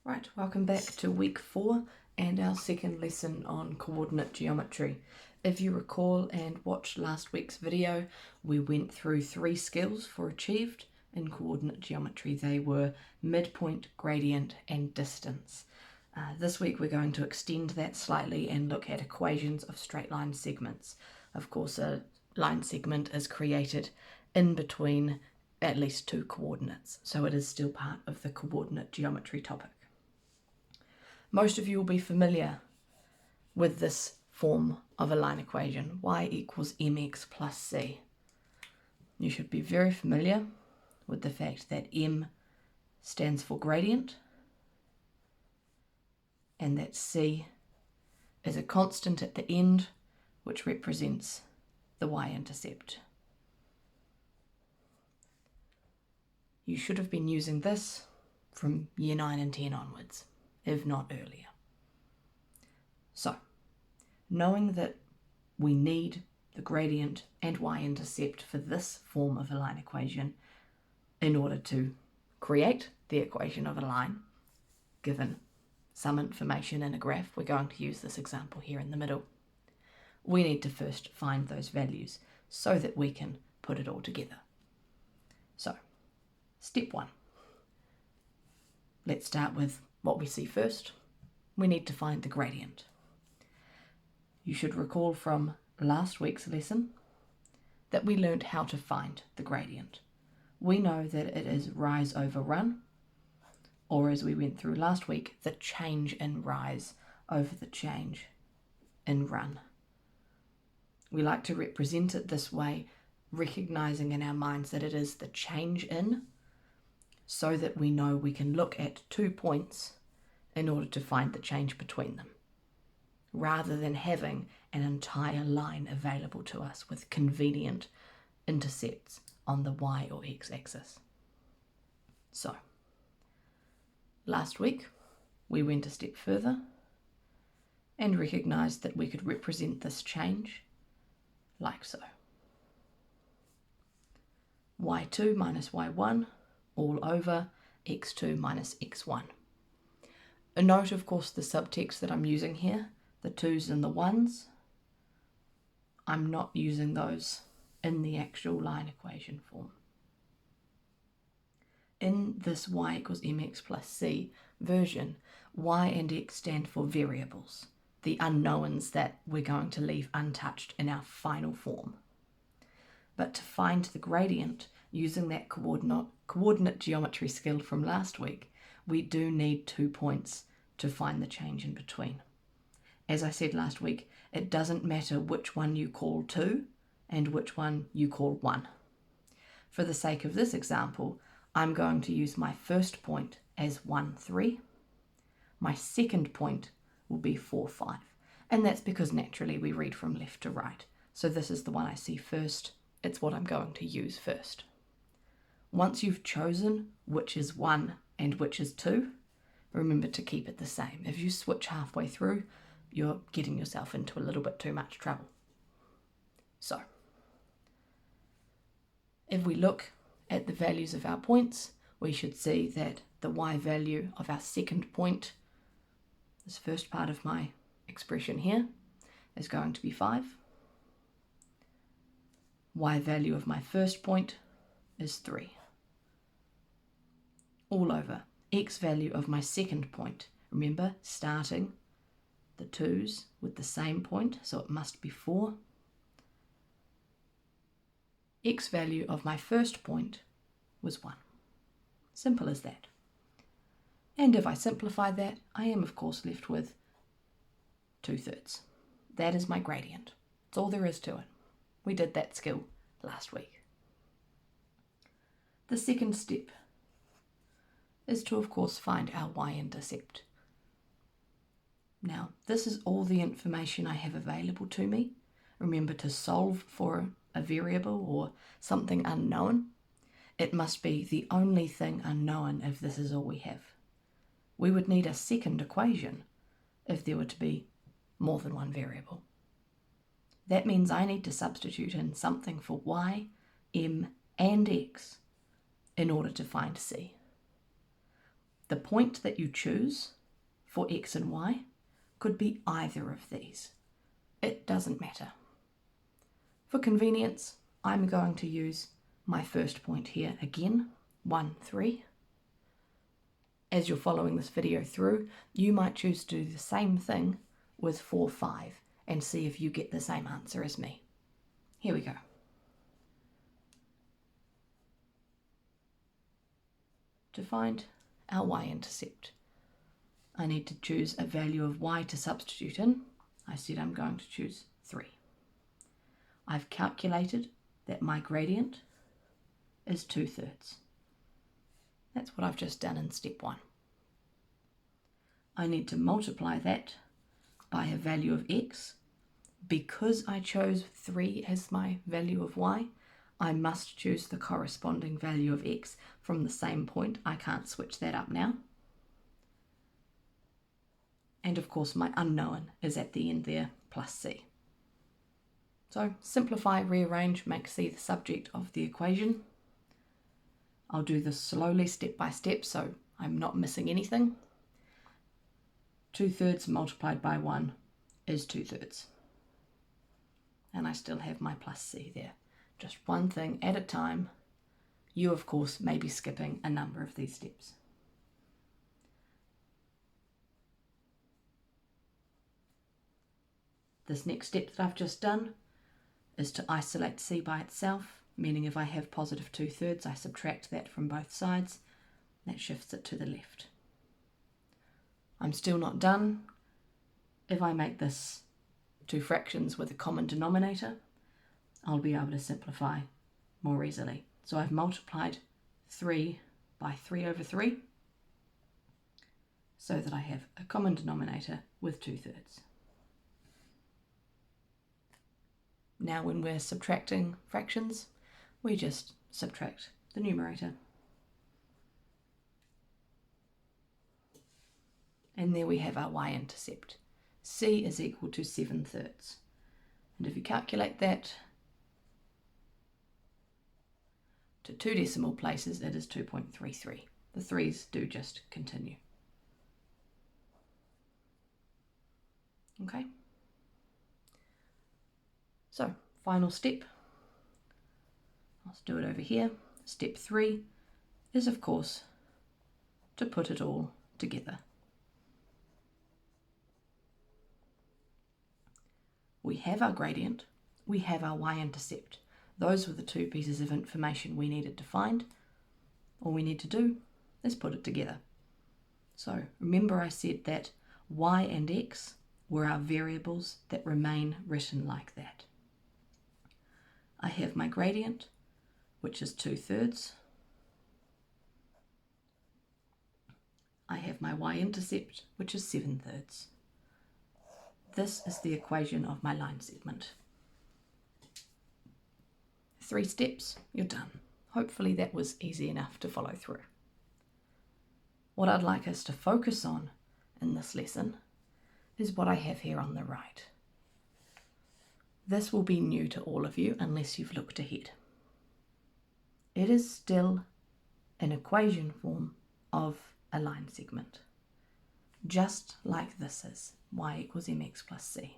Right, welcome back to week 4 and our second lesson on coordinate geometry. If you recall and watched last week's video, we went through 3 skills for achieved in coordinate geometry. They were midpoint, gradient and distance. This week we're going to extend that slightly and look at equations of straight line segments. Of course, a line segment is created in between at least 2 coordinates, so it is still part of the coordinate geometry topic. Most of you will be familiar with this form of a line equation, y equals mx plus c. You should be very familiar with the fact that m stands for gradient and that c is a constant at the end which represents the y-intercept. You should have been using this from year 9 and 10 onwards, if not earlier. So, knowing that we need the gradient and y-intercept for this form of a line equation in order to create the equation of a line, given some information in a graph, we're going to use this example here in the middle. We need to first find those values so that we can put it all together. So, step 1. Let's start with what we see first. We need to find the gradient. You should recall from last week's lesson that we learned how to find the gradient. We know that it is rise over run, or as we went through last week, the change in rise over the change in run. We like to represent it this way, recognizing in our minds that it is the change in, so that we know we can look at 2 points in order to find the change between them, rather than having an entire line available to us with convenient intercepts on the y or x axis. So, last week we went a step further and recognized that we could represent this change like so. y2 minus y1 all over x2 minus x1. A note, of course, the subtext that I'm using here, the 2's and the 1's, I'm not using those in the actual line equation form. In this y equals mx plus c version, y and x stand for variables, the unknowns that we're going to leave untouched in our final form. But to find the gradient, using that coordinate geometry skill from last week, we do need 2 points to find the change in between. As I said last week, it doesn't matter which one you call 2 and which one you call 1. For the sake of this example, I'm going to use my first point as 1, 3. My second point will be 4, 5. And that's because naturally we read from left to right. So this is the one I see first. It's what I'm going to use first. Once you've chosen which is 1 and which is 2, remember to keep it the same. If you switch halfway through, you're getting yourself into a little bit too much trouble. So, if we look at the values of our points, we should see that the y value of our second point, this first part of my expression here, is going to be 5. Y value of my first point is 3. All over x value of my second point, remember starting the 2's with the same point, so it must be 4. X value of my first point was 1. Simple as that. And if I simplify that, I am of course left with 2/3. That is my gradient. That's all there is to it. We did that skill last week. The second step is to, of course, find our y-intercept. Now, this is all the information I have available to me. Remember, to solve for a variable or something unknown, it must be the only thing unknown if this is all we have. We would need a second equation if there were to be more than one variable. That means I need to substitute in something for y, m, and x in order to find c. The point that you choose for x and y could be either of these. It doesn't matter. For convenience, I'm going to use my first point here again, 1, 3. As you're following this video through, you might choose to do the same thing with 4, 5 and see if you get the same answer as me. Here we go. To find our y-intercept, I need to choose a value of y to substitute in. I said I'm going to choose 3. I've calculated that my gradient is 2/3. That's what I've just done in step 1. I need to multiply that by a value of x. Because I chose 3 as my value of y, I must choose the corresponding value of x from the same point. I can't switch that up now. And of course my unknown is at the end there, plus c. So simplify, rearrange, make c the subject of the equation. I'll do this slowly, step by step, so I'm not missing anything. 2/3 multiplied by 1 is 2/3. And I still have my plus c there. Just one thing at a time. You, of course, may be skipping a number of these steps. This next step that I've just done is to isolate c by itself, meaning if I have positive 2/3, I subtract that from both sides. That shifts it to the left. I'm still not done. If I make this two fractions with a common denominator, I'll be able to simplify more easily. So I've multiplied 3 by 3/3 so that I have a common denominator with 2/3. Now when we're subtracting fractions, we just subtract the numerator. And there we have our y-intercept. C is equal to 7/3. And if you calculate that to 2 decimal places, it is 2.33. The 3's do just continue. Okay. So, final step. Let's do it over here. Step 3 is, of course, to put it all together. We have our gradient, we have our y-intercept. Those were the two pieces of information we needed to find. All we need to do is put it together. So remember I said that y and x were our variables that remain written like that. I have my gradient, which is 2/3. I have my y-intercept, which is 7/3. This is the equation of my line segment. 3 steps, you're done. Hopefully that was easy enough to follow through. What I'd like us to focus on in this lesson is what I have here on the right. This will be new to all of you unless you've looked ahead. It is still an equation form of a line segment, just like this is, y equals mx plus c.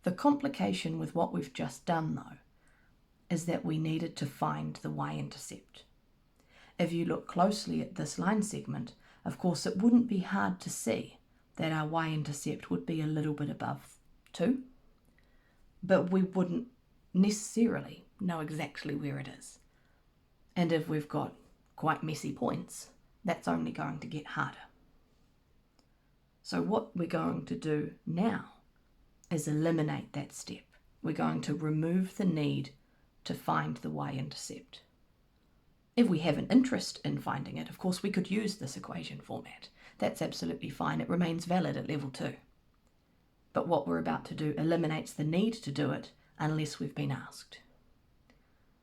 The complication with what we've just done, though, is that we needed to find the y-intercept. If you look closely at this line segment, of course it wouldn't be hard to see that our y-intercept would be a little bit above 2, but we wouldn't necessarily know exactly where it is. And if we've got quite messy points, that's only going to get harder. So what we're going to do now is eliminate that step. We're going to remove the need to find the y-intercept. If we have an interest in finding it, of course we could use this equation format. That's absolutely fine. It remains valid at level 2. But what we're about to do eliminates the need to do it unless we've been asked.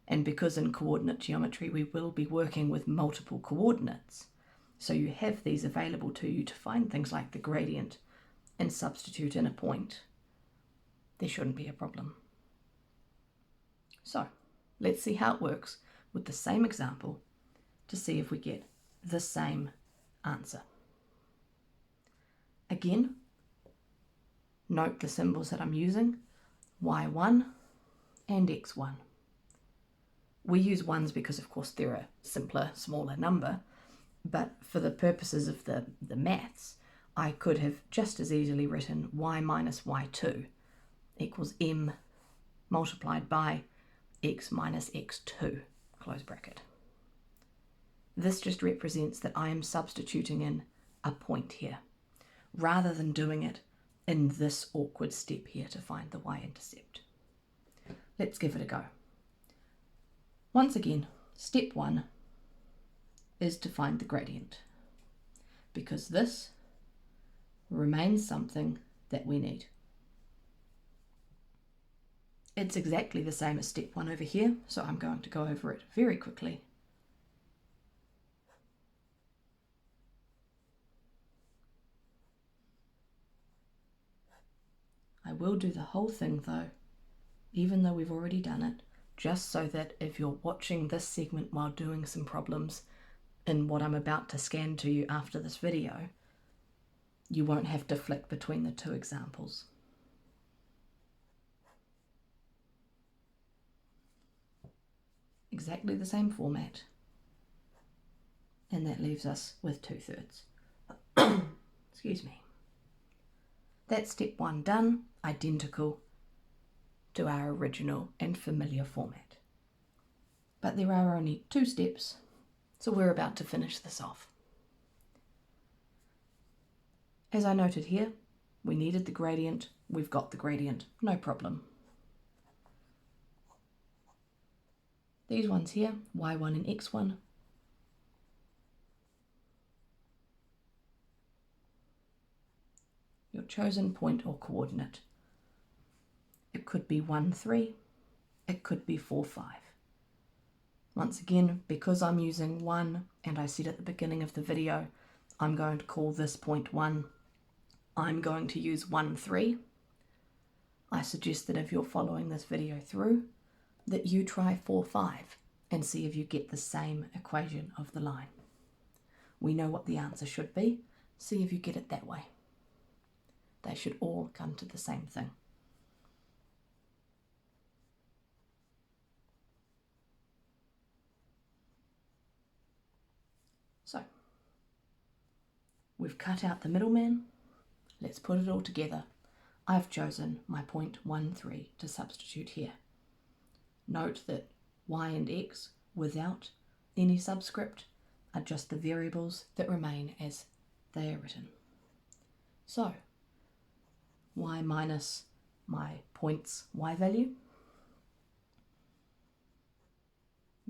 And because in coordinate geometry we will be working with multiple coordinates, so you have these available to you to find things like the gradient and substitute in a point, there shouldn't be a problem. So let's see how it works with the same example to see if we get the same answer. Again, note the symbols that I'm using, y1 and x1. We use ones because, of course, they're a simpler, smaller number, but for the purposes of the maths, I could have just as easily written y minus y2 equals m multiplied by x minus x2, close bracket. This just represents that I am substituting in a point here, rather than doing it in this awkward step here to find the y-intercept. Let's give it a go. Once again, step 1 is to find the gradient, because this remains something that we need. It's exactly the same as step 1 over here, so I'm going to go over it very quickly. I will do the whole thing though, even though we've already done it, just so that if you're watching this segment while doing some problems in what I'm about to scan to you after this video, you won't have to flick between the two examples. Exactly the same format, and that leaves us with 2/3. Excuse me. That's step 1 done, identical to our original and familiar format. But there are only 2 steps, so we're about to finish this off. As I noted here, we needed the gradient, we've got the gradient, no problem. These ones here, y1 and x1, your chosen point or coordinate. It could be 1, 3, it could be 4, 5. Once again, because I'm using 1, and I said at the beginning of the video, I'm going to call this point 1, I'm going to use 1, 3. I suggest that if you're following this video through, that you try 4, 5 and see if you get the same equation of the line. We know what the answer should be, see if you get it that way. They should all come to the same thing. So, we've cut out the middleman. Let's put it all together. I've chosen my point 1, 3 to substitute here. Note that y and x without any subscript are just the variables that remain as they are written. So, y minus my point's y value.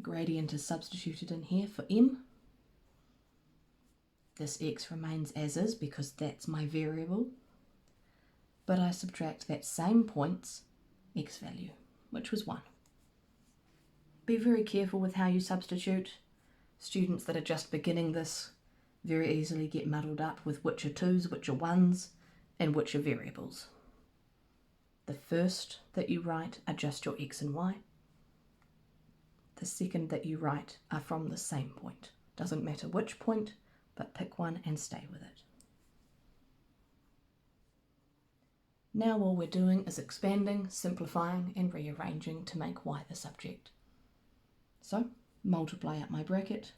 Gradient is substituted in here for m. This x remains as is because that's my variable, but I subtract that same point's x value, which was 1. Be very careful with how you substitute. Students that are just beginning this very easily get muddled up with which are 2's, which are 1's, and which are variables. The first that you write are just your x and y. The second that you write are from the same point. Doesn't matter which point, but pick one and stay with it. Now all we're doing is expanding, simplifying, and rearranging to make y the subject. So, multiply out my bracket.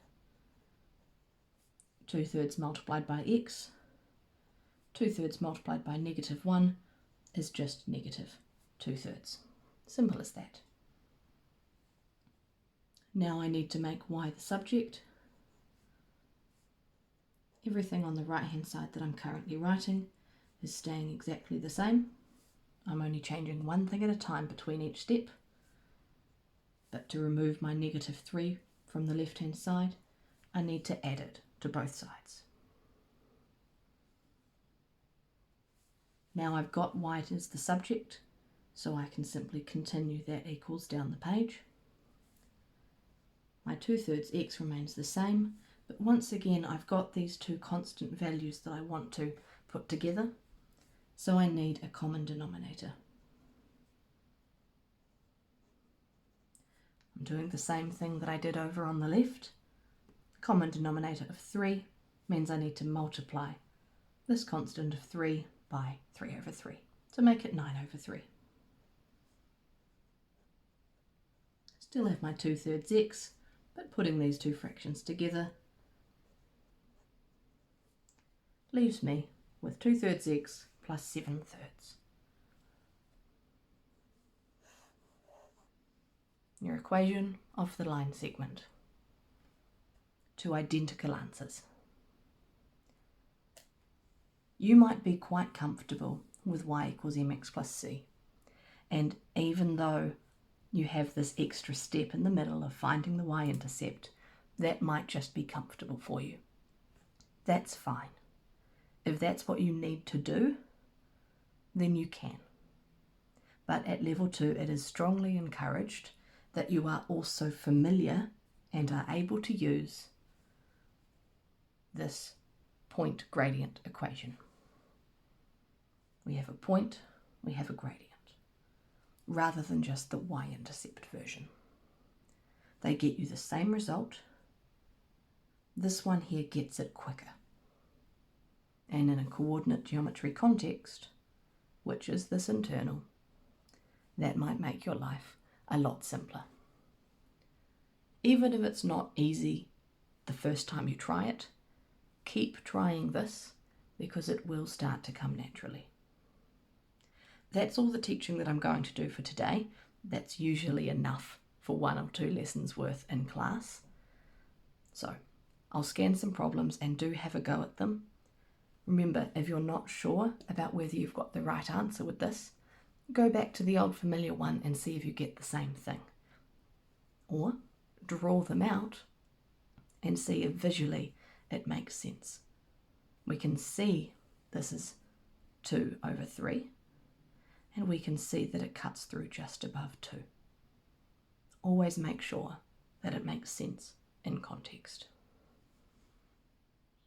2/3 multiplied by x. 2/3 multiplied by -1 is just -2/3. Simple as that. Now I need to make y the subject. Everything on the right hand side that I'm currently writing is staying exactly the same. I'm only changing one thing at a time between each step. But to remove my -3 from the left hand side, I need to add it to both sides. Now I've got y as the subject, so I can simply continue that equals down the page. My 2/3 x remains the same, but once again I've got these two constant values that I want to put together, so I need a common denominator. I'm doing the same thing that I did over on the left. Common denominator of 3 means I need to multiply this constant of 3 by 3 over 3 to make it 9 over 3. Still have my 2/3 x, but putting these two fractions together leaves me with 2/3 x plus 7/3. Your equation of the line segment. Two identical answers. You might be quite comfortable with y equals mx plus c, and even though you have this extra step in the middle of finding the y-intercept, that might just be comfortable for you. That's fine. If that's what you need to do, then you can. But at level 2, it is strongly encouraged that you are also familiar and are able to use this point gradient equation. We have a point, we have a gradient, rather than just the y-intercept version. They get you the same result. This one here gets it quicker. And in a coordinate geometry context, which is this internal, that might make your life a lot simpler. Even if it's not easy the first time you try it, keep trying this because it will start to come naturally. That's all the teaching that I'm going to do for today. That's usually enough for 1 or 2 lessons worth in class. So I'll scan some problems and do have a go at them. Remember, if you're not sure about whether you've got the right answer with this, go back to the old familiar one and see if you get the same thing. Or draw them out and see if visually it makes sense. We can see this is 2 over 3, and we can see that it cuts through just above 2. Always make sure that it makes sense in context.